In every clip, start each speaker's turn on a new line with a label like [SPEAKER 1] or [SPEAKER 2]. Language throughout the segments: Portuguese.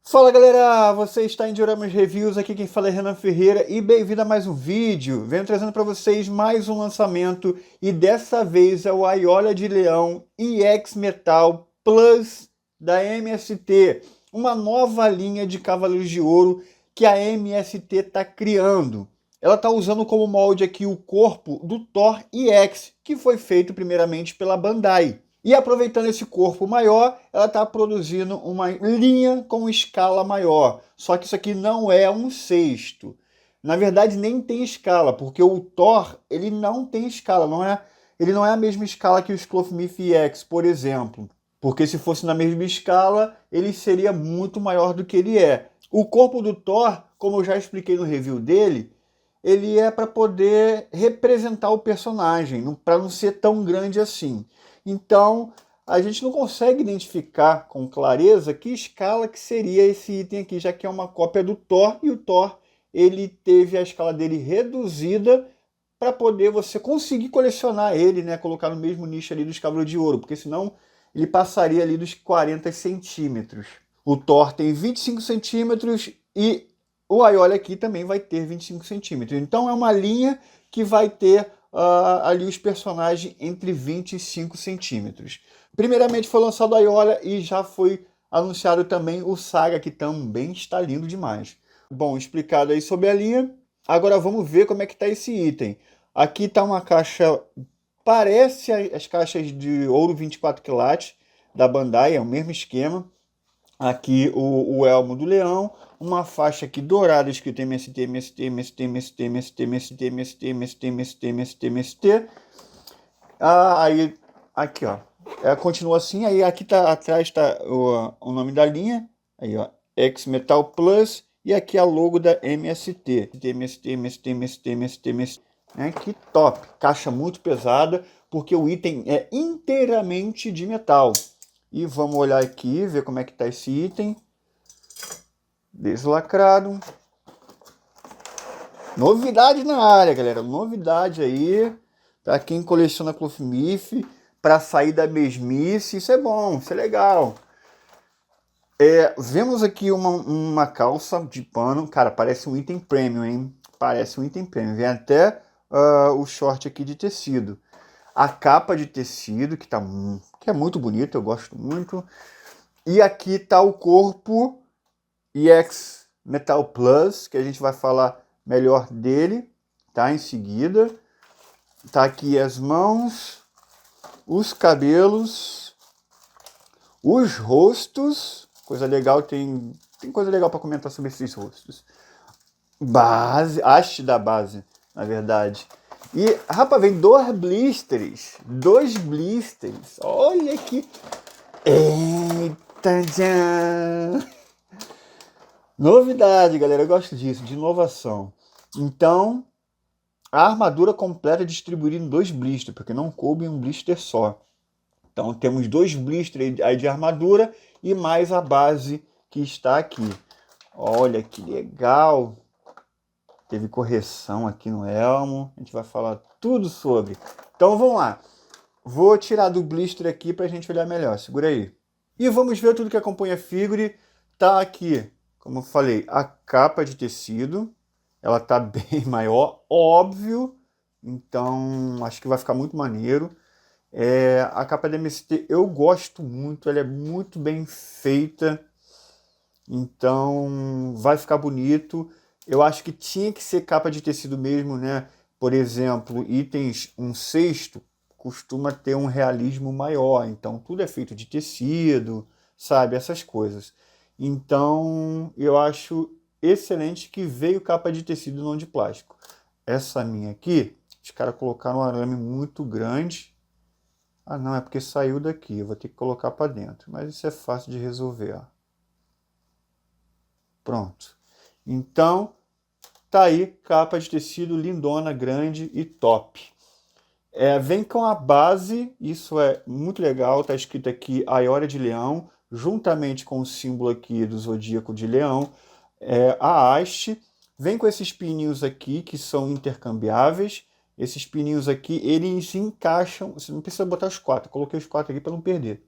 [SPEAKER 1] Fala galera, você está em Dioramas Reviews, aqui quem fala é Renan Ferreira e bem-vindo a mais um vídeo. Venho trazendo para vocês mais um lançamento e dessa vez é o Aiolia de Leão EX Metal Plus da MST, uma nova linha de Cavaleiros de Ouro que a MST está criando. Ela está usando como molde aqui o corpo do Thor EX, que foi feito primeiramente pela Bandai. E aproveitando esse corpo maior, ela está produzindo uma linha com escala maior. Só que isso aqui não é um sexto. Na verdade, nem tem escala, porque o Thor ele não tem escala. Ele não é a mesma escala que o Sclofmith EX, por exemplo. Porque se fosse na mesma escala, ele seria muito maior do que ele é. O corpo do Thor, como eu já expliquei no review dele, ele é para poder representar o personagem, para não ser tão grande assim. Então, a gente não consegue identificar com clareza que escala que seria esse item aqui, já que é uma cópia do Thor, e o Thor ele teve a escala dele reduzida para poder você conseguir colecionar ele, né, colocar no mesmo nicho ali dos Cavaleiros de Ouro, porque senão ele passaria ali dos 40 centímetros. O Thor tem 25 centímetros e o Aiolia aqui também vai ter 25 centímetros. Então é uma linha que vai ter ali os personagens entre 25 centímetros. Primeiramente foi lançado a Aiolia e já foi anunciado também o Saga, que também está lindo demais. Bom, explicado aí sobre a linha, agora vamos ver como é que está esse item. Aqui está uma caixa, parece as caixas de ouro 24 quilates da Bandai, é o mesmo esquema. Aqui o elmo do leão, uma faixa aqui dourada escrito MST, MST, MST, MST, MST, MST, MST, MST, MST, MST, MST. Aí, aqui ó, continua assim, aí aqui tá atrás tá o nome da linha, aí ó, X Metal Plus, e aqui a logo da MST. MST, MST, MST, MST, MST. Que top, caixa muito pesada, porque o item é inteiramente de metal. E vamos olhar aqui, ver como é que tá esse item. Deslacrado. Novidade na área, galera. Novidade aí. Para quem coleciona Sclofmith, para sair da mesmice. Isso é bom, isso é legal. Vemos aqui uma calça de pano. Cara, parece um item premium, hein? Parece um item premium. Vem até o short aqui de tecido. A capa de tecido, que é muito bonita, eu gosto muito. E aqui está o corpo EX Metal Plus, que a gente vai falar melhor dele, tá? Em seguida. Tá aqui as mãos, os cabelos, os rostos. Coisa legal, tem coisa legal para comentar sobre esses rostos. Base, haste da base, na verdade. E, rapaz, vem dois blisters. Olha aqui. Eita, tchan. Novidade, galera. Eu gosto disso, de inovação. Então, a armadura completa é distribuída em 2 blisters, porque não coube em um blister só. Então, temos 2 blisters aí de armadura e mais a base que está aqui. Olha que legal. Teve correção aqui no elmo. A gente vai falar tudo sobre. Então vamos lá. Vou tirar do blister aqui para a gente olhar melhor. Segura aí. E vamos ver tudo que acompanha a figure. Tá aqui, como eu falei, a capa de tecido. Ela tá bem maior, óbvio. Então acho que vai ficar muito maneiro. A capa da MST eu gosto muito. Ela é muito bem feita. Então vai ficar bonito. Eu acho que tinha que ser capa de tecido mesmo, né? Por exemplo, itens 1/6 costuma ter um realismo maior. Então, tudo é feito de tecido, sabe? Essas coisas. Então, eu acho excelente que veio capa de tecido, não de plástico. Essa minha aqui, os caras colocaram um arame muito grande. Ah, não, é porque saiu daqui. Eu vou ter que colocar para dentro. Mas isso é fácil de resolver, ó. Pronto. Então, tá aí, capa de tecido lindona, grande e top. Vem com a base, isso é muito legal, tá escrito aqui Aiolia de Leão, juntamente com o símbolo aqui do Zodíaco de Leão. A haste, vem com esses pininhos aqui, que são intercambiáveis. Esses pininhos aqui, eles se encaixam, você não precisa botar os 4, eu coloquei os 4 aqui para não perder.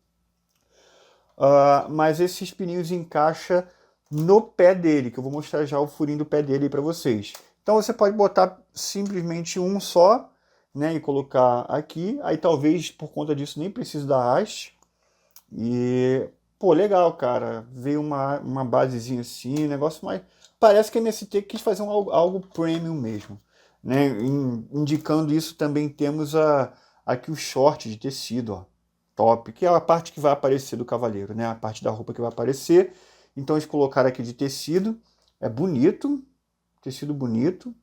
[SPEAKER 1] Mas esses pininhos encaixam no pé dele, que eu vou mostrar já o furinho do pé dele para vocês. Então você pode botar simplesmente um só, né, e colocar aqui. Aí talvez por conta disso nem precise da haste. E, pô, legal, cara. Veio uma basezinha assim, negócio mais... Parece que a MST quis fazer algo premium mesmo, né? Indicando isso também temos aqui o short de tecido, ó. Top, que é a parte que vai aparecer do cavaleiro, né? A parte da roupa que vai aparecer. Então eles colocaram aqui de tecido. É bonito, tecido bonito.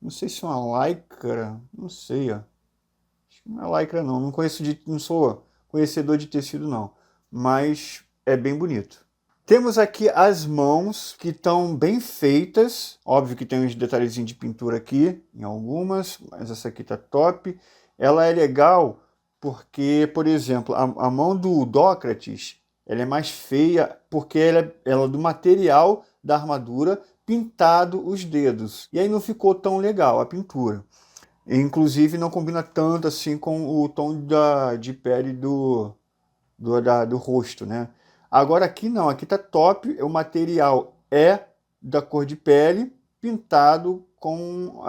[SPEAKER 1] Não sei se é uma lycra, não sei, ó. Acho que não é lycra não, não sou conhecedor de tecido não, mas é bem bonito. Temos aqui as mãos que estão bem feitas, óbvio que tem uns detalhezinhos de pintura aqui, em algumas, mas essa aqui tá top. Ela é legal porque, por exemplo, a mão do Dócrates, ela é mais feia porque ela é do material da armadura pintado os dedos. E aí não ficou tão legal a pintura. Inclusive não combina tanto assim com o tom de pele do rosto, né? Agora aqui não, aqui tá top, o material é da cor de pele, pintado com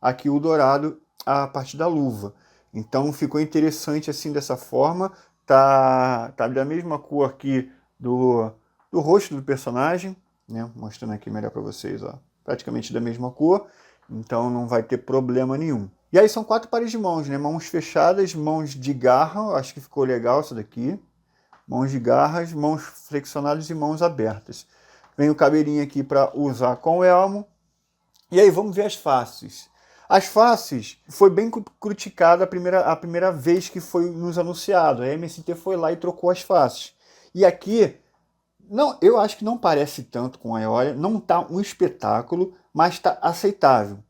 [SPEAKER 1] aqui o dourado, a parte da luva. Então ficou interessante assim dessa forma, tá da mesma cor aqui do rosto do personagem, né? Mostrando aqui melhor para vocês, ó, praticamente da mesma cor, então não vai ter problema nenhum. E aí são 4 pares de mãos, né? Mãos fechadas, mãos de garra, acho que ficou legal isso daqui. Mãos de garras, mãos flexionadas e mãos abertas. Vem o cabelinho aqui para usar com o elmo. E aí vamos ver as faces. As faces foi bem criticada a primeira vez que foi nos anunciado. A MST foi lá e trocou as faces. E aqui, não, eu acho que não parece tanto com a Eolia. Não está um espetáculo, mas está aceitável.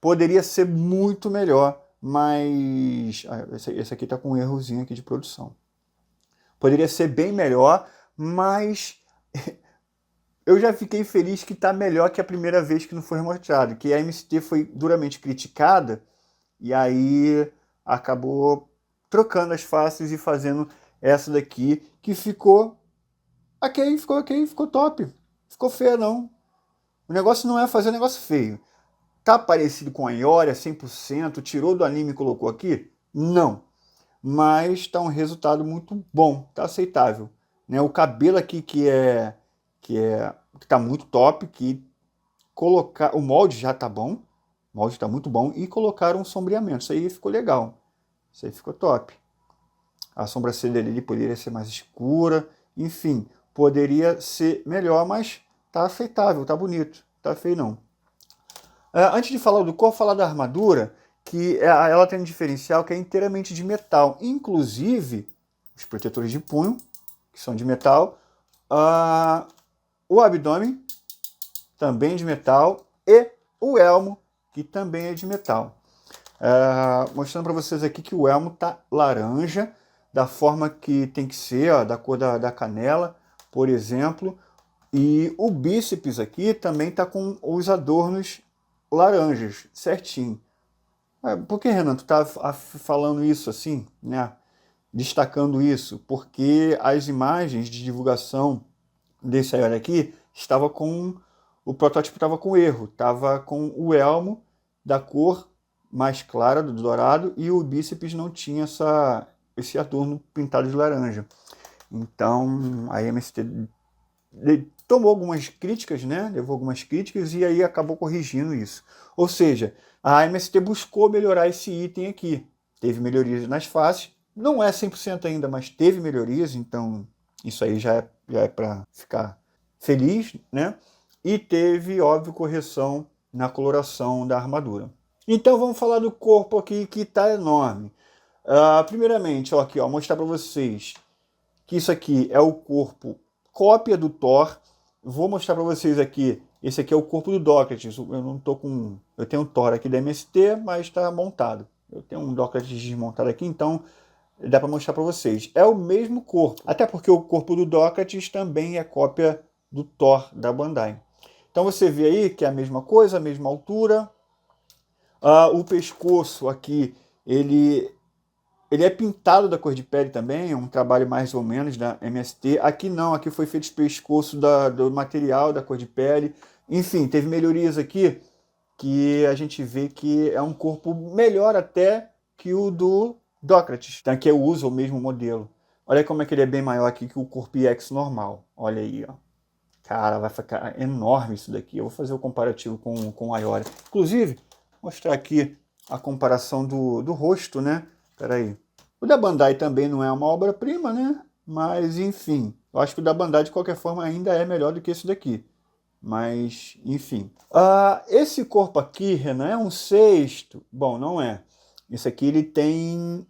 [SPEAKER 1] Poderia ser muito melhor, mas... esse aqui está com um errozinho aqui de produção. Poderia ser bem melhor, mas eu já fiquei feliz que está melhor que a primeira vez que não foi mostrado, que a MST foi duramente criticada e aí acabou trocando as faces e fazendo essa daqui, que ficou ok, ficou top. Ficou feia não. O negócio não é fazer um negócio feio. Tá parecido com a Ioria 100%, tirou do anime e colocou aqui? Não. Mas está um resultado muito bom, está aceitável, né? O cabelo aqui que tá muito top, que colocar o molde já tá bom, o molde está muito bom e colocaram um sombreamento, isso aí ficou legal, isso aí ficou top. A sobrancelha dele poderia ser mais escura, enfim, poderia ser melhor, mas tá aceitável, tá bonito, tá feio não. Antes de falar do corpo, falar da armadura, que ela tem um diferencial que é inteiramente de metal. Inclusive, os protetores de punho, que são de metal, o abdômen, também de metal, e o elmo, que também é de metal. Mostrando para vocês aqui que o elmo tá laranja, da forma que tem que ser, ó, da cor da canela, por exemplo. E o bíceps aqui também tá com os adornos laranjas, certinho. Por que, Renan, tu tá falando isso assim, né? Destacando isso? Porque as imagens de divulgação desse aí aqui estava com... O protótipo estava com erro. Estava com o elmo da cor mais clara, do dourado, e o bíceps não tinha esse adorno pintado de laranja. Então, a MST tomou algumas críticas, né? Levou algumas críticas e aí acabou corrigindo isso. Ou seja, a MST buscou melhorar esse item aqui. Teve melhorias nas faces. Não é 100% ainda, mas teve melhorias, então isso aí já é para ficar feliz, né? E teve, óbvio, correção na coloração da armadura. Então vamos falar do corpo aqui, que está enorme. Primeiramente, ó, aqui, ó, mostrar para vocês que isso aqui é o corpo cópia do Thor. Vou mostrar para vocês aqui. Esse aqui é o corpo do Dócrates. Eu não tô com... Eu tenho um Thor aqui da MST, mas está montado. Eu tenho um Dócrates desmontado aqui, então dá para mostrar para vocês. É o mesmo corpo. Até porque o corpo do Dócrates também é cópia do Thor da Bandai. Então você vê aí que é a mesma coisa, a mesma altura. O pescoço aqui, ele Ele é pintado da cor de pele também, é um trabalho mais ou menos da MST. Aqui não, aqui foi feito o pescoço do material, da cor de pele. Enfim, teve melhorias aqui que a gente vê que é um corpo melhor até que o do Dócrates, tá? Que eu uso o mesmo modelo. Olha como é que ele é bem maior aqui que o Corpo EX normal. Olha aí, ó. Cara, vai ficar enorme isso daqui. Eu vou fazer o comparativo com a Ioria. Inclusive, mostrar aqui a comparação do rosto, né? Espera aí. O da Bandai também não é uma obra-prima, né? Mas, enfim. Eu acho que o da Bandai, de qualquer forma, ainda é melhor do que esse daqui. Mas, enfim. Esse corpo aqui, Renan, é um sexto? Bom, não é. Esse aqui ele tem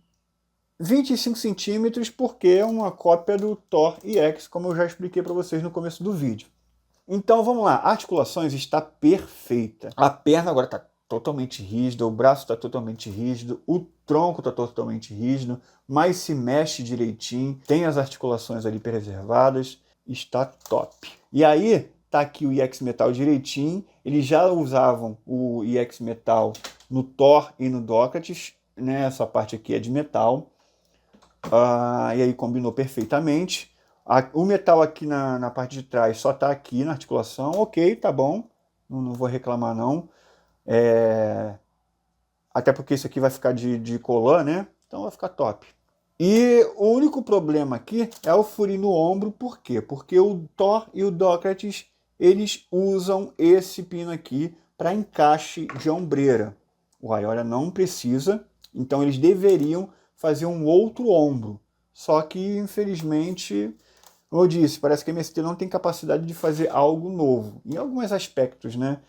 [SPEAKER 1] 25 centímetros porque é uma cópia do Thor EX, como eu já expliquei para vocês no começo do vídeo. Então vamos lá, a articulações está perfeita. A perna agora está totalmente rígida, o braço está totalmente rígido, o tronco está totalmente rígido, mas se mexe direitinho, tem as articulações ali preservadas, está top. E aí, tá aqui o EX Metal direitinho, eles já usavam o EX Metal no Thor e no Dócrates, né? Essa parte aqui é de metal, e aí combinou perfeitamente. O metal aqui na parte de trás só está aqui na articulação, ok, tá bom, não vou reclamar não. Até porque isso aqui vai ficar de colã, né? Então vai ficar top. E o único problema aqui é o furinho no ombro, por quê? Porque o Thor e o Dócrates, eles usam esse pino aqui para encaixe de ombreira. O Ioria não precisa, então eles deveriam fazer um outro ombro. Só que, infelizmente, como eu disse, parece que a MST não tem capacidade de fazer algo novo, em alguns aspectos, né?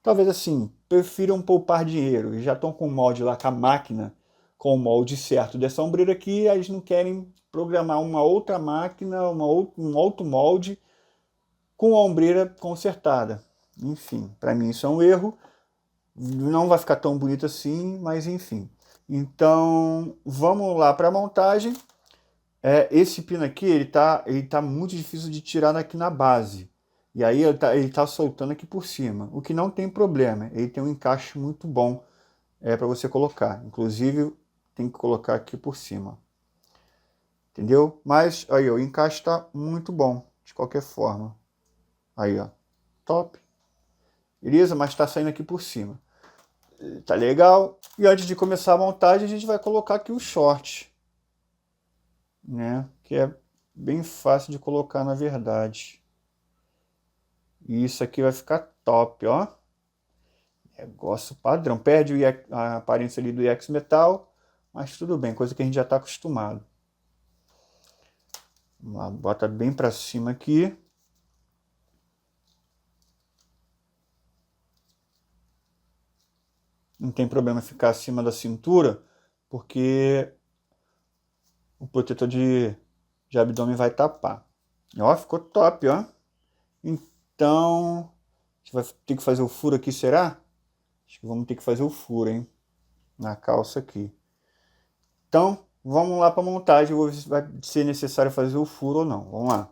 [SPEAKER 1] Talvez assim, prefiram poupar dinheiro, eles já estão com o molde lá, com a máquina, com o molde certo dessa ombreira aqui, eles não querem programar uma outra máquina, um outro molde com a ombreira consertada. Enfim, para mim isso é um erro, não vai ficar tão bonito assim, mas enfim. Então, vamos lá para a montagem. Esse pino aqui, ele tá muito difícil de tirar aqui na base. E aí ele tá soltando aqui por cima, o que não tem problema. Ele tem um encaixe muito bom para você colocar. Inclusive, tem que colocar aqui por cima. Entendeu? Mas aí, ó, o encaixe tá muito bom, de qualquer forma. Aí, ó, top. Beleza? Mas tá saindo aqui por cima. Tá legal. E antes de começar a montagem, a gente vai colocar aqui o short, né? Que é bem fácil de colocar, na verdade. E isso aqui vai ficar top, ó. Negócio padrão. Perde a aparência ali do EX Metal, mas tudo bem, coisa que a gente já está acostumado. Vamos lá, bota bem para cima aqui. Não tem problema ficar acima da cintura, porque o protetor de abdômen vai tapar. Ó, ficou top, ó. Então, a gente vai ter que fazer o furo aqui, será? Acho que vamos ter que fazer o furo, hein? Na calça aqui. Então, vamos lá para a montagem. Vou ver se vai ser necessário fazer o furo ou não. Vamos lá.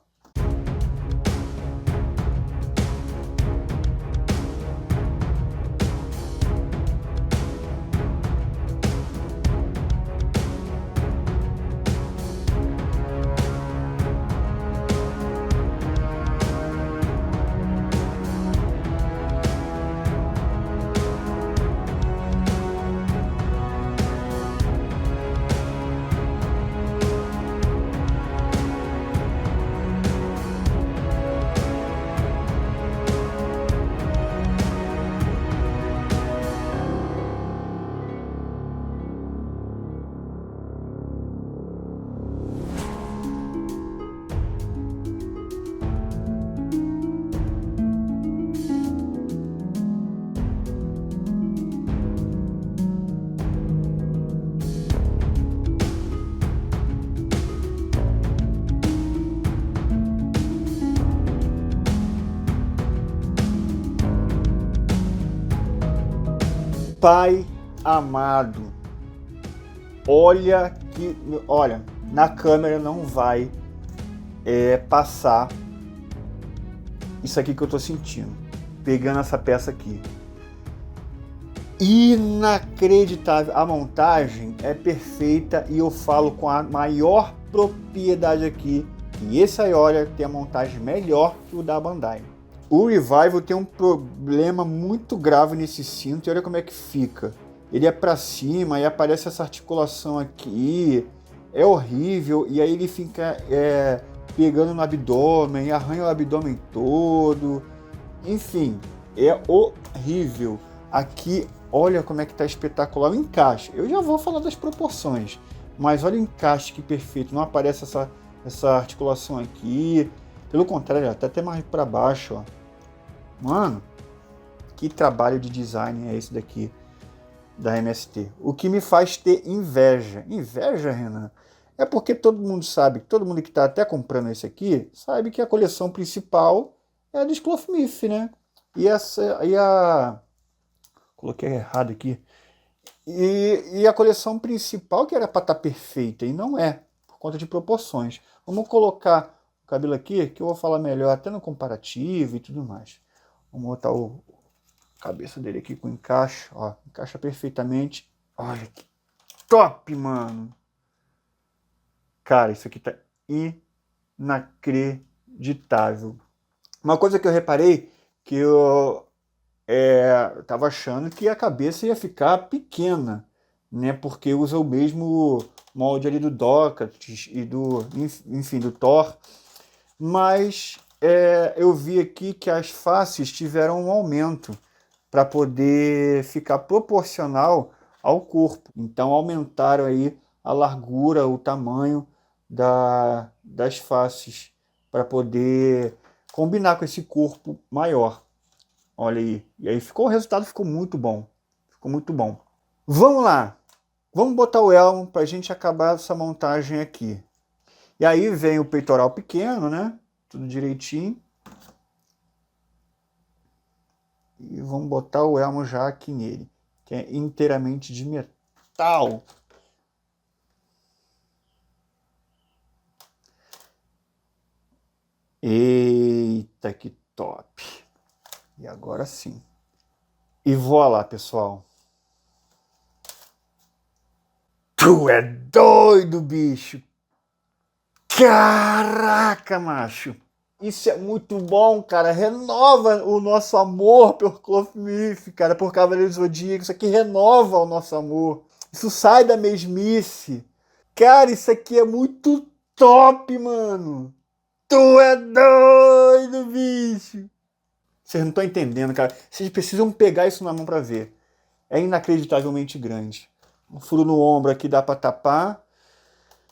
[SPEAKER 1] Pai amado, olha, na câmera não vai passar isso aqui que eu tô sentindo, pegando essa peça aqui. inacreditável. A montagem é perfeita e eu falo com a maior propriedade aqui que esse Aiolia tem a montagem melhor que o da Bandai. O Revival tem um problema muito grave nesse cinto e olha como é que fica. Ele é para cima e aparece essa articulação aqui, é horrível, e aí ele fica pegando no abdômen, arranha o abdômen todo, enfim, é horrível. Aqui, olha como é que tá espetacular o encaixe. Eu já vou falar das proporções, mas olha o encaixe que perfeito, não aparece essa articulação aqui, pelo contrário, tá até mais para baixo, ó. Mano, que trabalho de design é esse daqui da MST? O que me faz ter inveja. Inveja, Renan? É porque todo mundo sabe, todo mundo que está até comprando esse aqui, sabe que a coleção principal é a do Schlafmith, né? Coloquei errado aqui. E a coleção principal que era para estar perfeita, e não é, por conta de proporções. Vamos colocar o cabelo aqui, que eu vou falar melhor até no comparativo e tudo mais. Vamos botar a cabeça dele aqui com encaixe, ó, encaixa perfeitamente. Olha que top, mano! Cara, isso aqui tá inacreditável. Uma coisa que eu reparei, que eu tava achando que a cabeça ia ficar pequena, né? Porque usa o mesmo molde ali do Dockatis e enfim, do Thor. Mas eu vi aqui que as faces tiveram um aumento para poder ficar proporcional ao corpo. Então aumentaram aí a largura, o tamanho das faces para poder combinar com esse corpo maior. Olha aí. E aí o resultado ficou muito bom. Ficou muito bom. Vamos lá. Vamos botar o elmo para a gente acabar essa montagem aqui. E aí vem o peitoral pequeno, né? Tudo direitinho. E vamos botar o elmo já aqui nele, que é inteiramente de metal. Eita, que top! E agora sim. E voilá, pessoal. Tu é doido, bicho! Caraca, macho! Isso é muito bom, cara. Renova o nosso amor por Schlafmith, cara, por Cavaleiro do Zodíaco. Isso aqui renova o nosso amor. Isso sai da mesmice. Cara, isso aqui é muito top, mano. Tu é doido, bicho. Vocês não estão entendendo, cara. Vocês precisam pegar isso na mão pra ver. É inacreditavelmente grande. Um furo no ombro aqui dá pra tapar.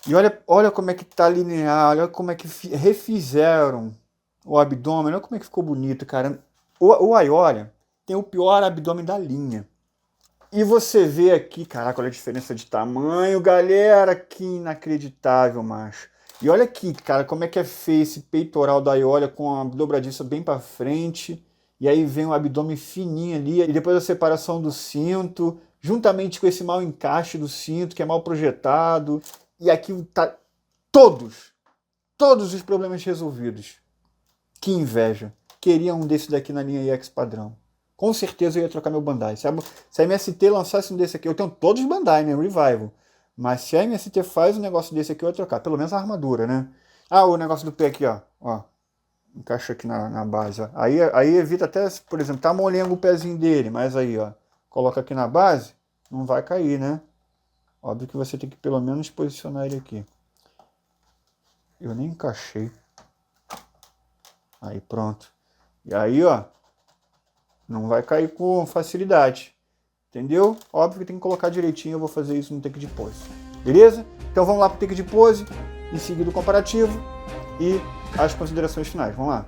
[SPEAKER 1] E olha como é que tá linear. Olha como é que refizeram o abdômen. Olha como é que ficou bonito, cara. O Aiolia tem o pior abdômen da linha. E você vê aqui, caraca, olha a diferença de tamanho, galera. Que inacreditável, macho. E olha aqui, cara, como é que é feio esse peitoral da Aiolia com a dobradiça bem pra frente. E aí vem o abdômen fininho ali. E depois a separação do cinto, juntamente com esse mau encaixe do cinto, que é mal projetado. E aqui tá todos os problemas resolvidos. Que inveja. Queria um desse daqui na linha EX padrão. Com certeza eu ia trocar meu Bandai. Se a MST lançasse um desse aqui, eu tenho todos os Bandai, né? Revival. Mas se a MST faz um negócio desse aqui, eu ia trocar. Pelo menos a armadura, né? Ah, o negócio do pé aqui, ó. Encaixa aqui na base, ó. Aí evita até, por exemplo, tá molengo o pezinho dele. Mas aí, ó. Coloca aqui na base, não vai cair, né? Óbvio que você tem que pelo menos posicionar ele aqui. Eu nem encaixei. Aí pronto. E aí, ó. Não vai cair com facilidade. Entendeu? Óbvio que tem que colocar direitinho. Eu vou fazer isso no take de pose. Beleza? Então vamos lá pro take de pose. Em seguida o comparativo. E as considerações finais. Vamos lá.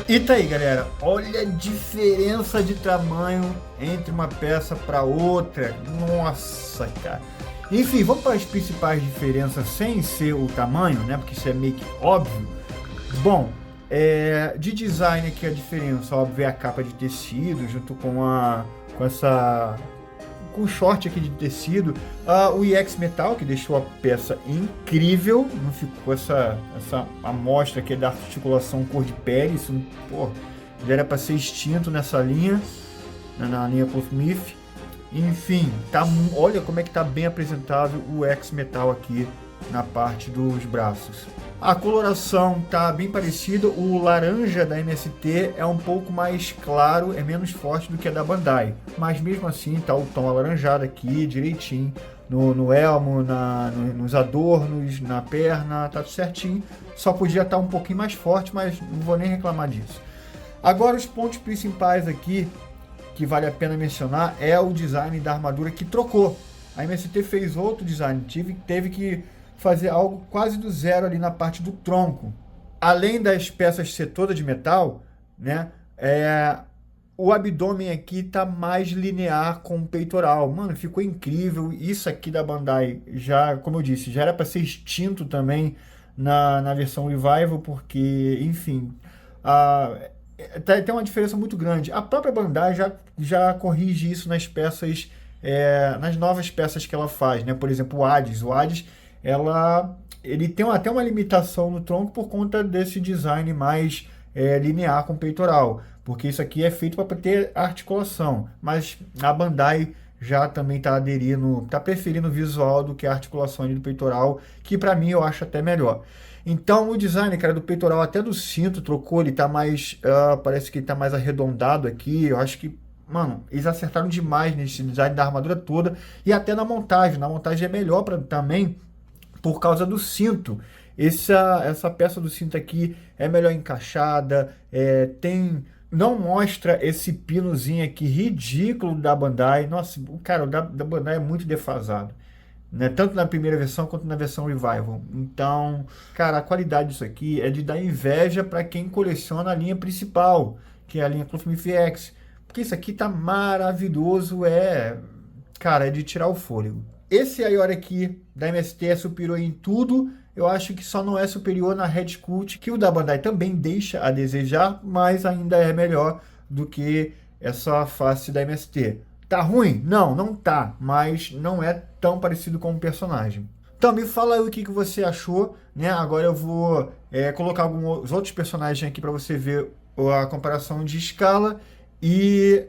[SPEAKER 1] E tá aí, galera, olha a diferença de tamanho entre uma peça para outra. Nossa, cara. Enfim, vamos para as principais diferenças sem ser o tamanho, né? Porque isso é meio que óbvio. Bom, de design aqui a diferença, óbvio, é a capa de tecido junto com o short aqui de tecido, o IX Metal, que deixou a peça incrível, não ficou essa amostra aqui da articulação cor de pele, isso, pô, já era para ser extinto nessa linha, na linha Clothmith. Enfim, olha como é que tá bem apresentável o IX Metal aqui na parte dos braços. A coloração tá bem parecida, o laranja da MST é um pouco mais claro, é menos forte do que a da Bandai, mas mesmo assim tá o tom alaranjado aqui direitinho, no elmo, nos adornos, na perna, tá tudo certinho, só podia estar um pouquinho mais forte, mas não vou nem reclamar disso. Agora os pontos principais aqui, que vale a pena mencionar, é o design da armadura que trocou. A MST fez outro design, teve que fazer algo quase do zero ali na parte do tronco. Além das peças ser todas de metal, né, o abdômen aqui tá mais linear com o peitoral. Mano, ficou incrível. Isso aqui da Bandai, já, como eu disse, já era para ser extinto também na versão Revival, porque, enfim, tem uma diferença muito grande. A própria Bandai já corrige isso nas peças, nas novas peças que ela faz, né? Por exemplo, o Hades. O Hades, ele tem até uma limitação no tronco por conta desse design mais linear com peitoral, porque isso aqui é feito para ter articulação, mas a Bandai já também está preferindo o visual do que a articulação ali do peitoral, que para mim eu acho até melhor. Então o design, cara, do peitoral até do cinto trocou, ele tá mais, parece que ele tá mais arredondado aqui, eu acho que, mano, eles acertaram demais nesse design da armadura toda, e até na montagem é melhor também, por causa do cinto. Essa peça do cinto aqui é melhor encaixada, não mostra esse pinozinho aqui ridículo da Bandai. Nossa, cara, o da Bandai é muito defasado, né? Tanto na primeira versão quanto na versão Revival. Então, cara, a qualidade disso aqui é de dar inveja para quem coleciona a linha principal, que é a linha Clothmith X, porque isso aqui tá maravilhoso, cara, é de tirar o fôlego. Esse Aiora aqui da MST é superior em tudo, eu acho que só não é superior na Red Sculpt, que o da Bandai também deixa a desejar, mas ainda é melhor do que essa face da MST. Tá ruim? Não, não tá, mas não é tão parecido com o personagem. Então me fala aí o que você achou, né? Agora eu vou colocar alguns outros personagens aqui para você ver a comparação de escala e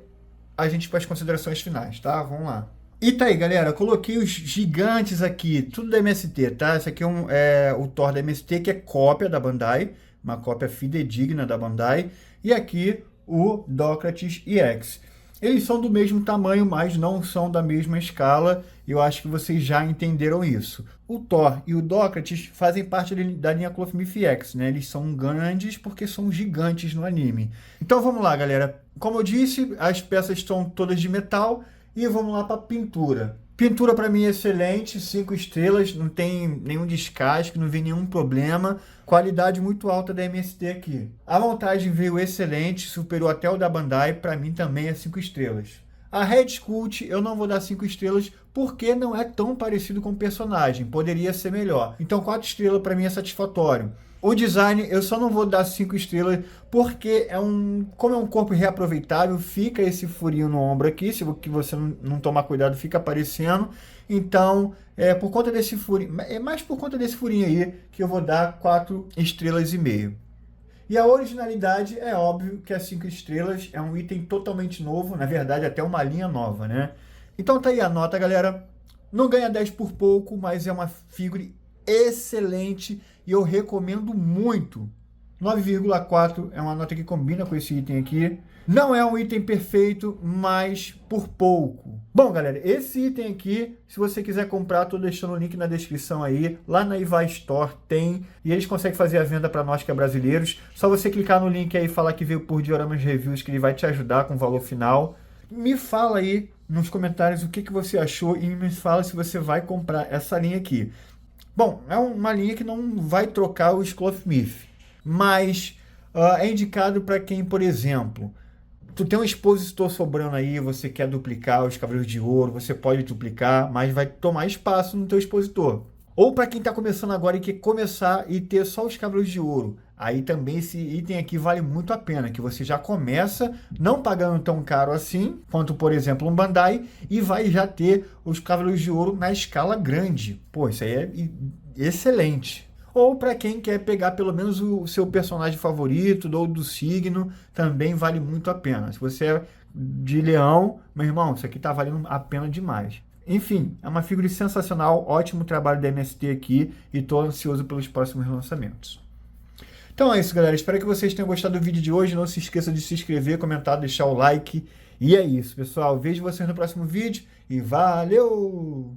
[SPEAKER 1] a gente para as considerações finais, tá? Vamos lá. E tá aí, galera, eu coloquei os gigantes aqui, tudo da MST, tá? Esse aqui é o Thor da MST, que é cópia da Bandai, uma cópia fidedigna da Bandai. E aqui o Dócrates EX. Eles são do mesmo tamanho, mas não são da mesma escala. Eu acho que vocês já entenderam isso. O Thor e o Dócrates fazem parte da linha Clothmith X, né? Eles são grandes porque são gigantes no anime. Então vamos lá, galera. Como eu disse, as peças estão todas de metal. E vamos lá para pintura. Pintura para mim é excelente, 5 estrelas, não tem nenhum descasque, não vem nenhum problema. Qualidade muito alta da MST aqui. A montagem veio excelente, superou até o da Bandai, para mim também é 5 estrelas. A Red Sculpt eu não vou dar 5 estrelas porque não é tão parecido com o personagem, poderia ser melhor. Então 4 estrelas para mim é satisfatório. O design eu só não vou dar 5 estrelas porque como é um corpo reaproveitável, fica esse furinho no ombro aqui, se você não tomar cuidado fica aparecendo. Então, por conta desse furinho, é mais por conta desse furinho aí que eu vou dar 4 estrelas e meio. E a originalidade é óbvio que as 5 estrelas é um item totalmente novo, na verdade até uma linha nova, né? Então tá aí a nota, galera. Não ganha 10 por pouco, mas é uma figure excelente e eu recomendo muito. 9,4 é uma nota que combina com esse item aqui. Não é um item perfeito, mas por pouco. Bom, galera, esse item aqui, se você quiser comprar, tô deixando o link na descrição aí. Lá na Iva Store tem, e eles conseguem fazer a venda para nós que é brasileiros. Só você clicar no link aí e falar que veio por Dioramas Reviews, que ele vai te ajudar com o valor final. Me fala aí nos comentários o que você achou e me fala se você vai comprar essa linha aqui. Bom, é uma linha que não vai trocar o Clothmith, mas É indicado para quem, por exemplo, tu tem um expositor sobrando aí, você quer duplicar os Cavaleiros de Ouro, você pode duplicar, mas vai tomar espaço no teu expositor. Ou para quem está começando agora e quer começar e ter só os Cavaleiros de Ouro, aí também esse item aqui vale muito a pena, que você já começa não pagando tão caro assim, quanto por exemplo um Bandai, e vai já ter os Cavaleiros de Ouro na escala grande. Pô, isso aí é excelente. Ou para quem quer pegar pelo menos o seu personagem favorito ou do signo, também vale muito a pena. Se você é de leão, meu irmão, isso aqui tá valendo a pena demais. Enfim, é uma figura sensacional, ótimo trabalho da MST aqui e estou ansioso pelos próximos lançamentos. Então é isso, galera. Espero que vocês tenham gostado do vídeo de hoje. Não se esqueça de se inscrever, comentar, deixar o like. E é isso, pessoal. Vejo vocês no próximo vídeo e valeu!